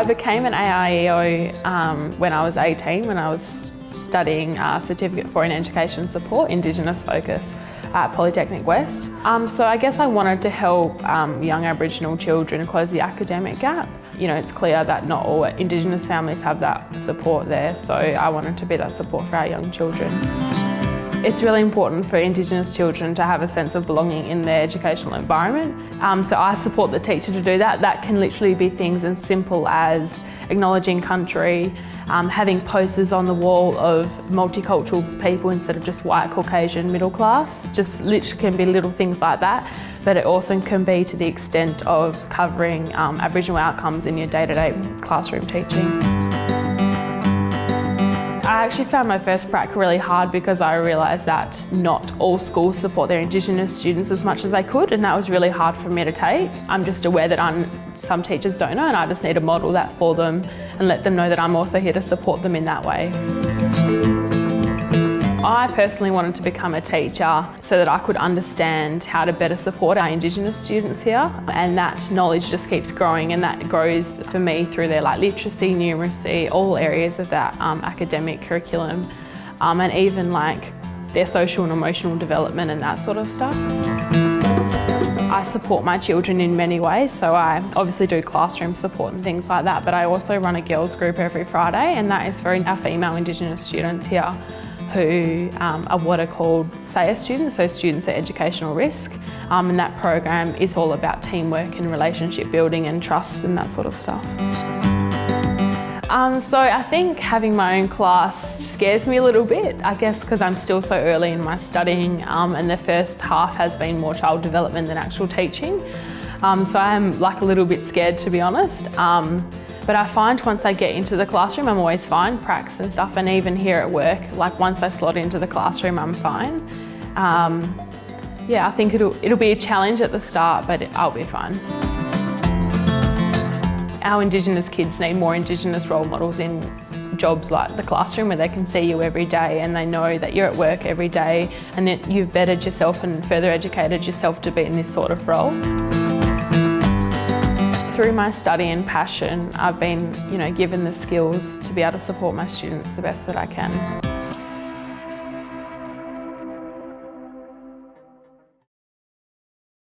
I became an AIEO when I was 18, when I was studying Certificate for in Education Support, Indigenous focus at Polytechnic West. So I guess I wanted to help young Aboriginal children close the academic gap. You know, it's clear that not all Indigenous families have that support there, so I wanted to be that support for our young children. It's really important for Indigenous children to have a sense of belonging in their educational environment. So I support the teacher to do that. That can literally be things as simple as acknowledging country, having posters on the wall of multicultural people instead of just white, Caucasian, middle class. Just literally can be little things like that, but it also can be to the extent of covering Aboriginal outcomes in your day-to-day classroom teaching. I actually found my first prac really hard because I realised that not all schools support their Indigenous students as much as they could, and that was really hard for me to take. I'm just aware that some teachers don't know, and I just need to model that for them and let them know that I'm also here to support them in that way. I personally wanted to become a teacher so that I could understand how to better support our Indigenous students here, and that knowledge just keeps growing, and that grows for me through their literacy, numeracy, all areas of that academic curriculum, and even their social and emotional development and that sort of stuff. I support my children in many ways, so I obviously do classroom support and things like that, but I also run a girls group every Friday, and that is for our female Indigenous students here who are what are called SAYA students, so students at educational risk. And that program is all about teamwork and relationship building and trust and that sort of stuff. So I think having my own class scares me a little bit, I guess because I'm still so early in my studying, and the first half has been more child development than actual teaching. So I'm a little bit scared, to be honest. But I find once I get into the classroom, I'm always fine, pracs and stuff, and even here at work, once I slot into the classroom, I'm fine. Yeah, I think it'll be a challenge at the start, but I'll be fine. Our Indigenous kids need more Indigenous role models in jobs like the classroom, where they can see you every day and they know that you're at work every day and that you've bettered yourself and further educated yourself to be in this sort of role. Through my study and passion, I've been, given the skills to be able to support my students the best that I can.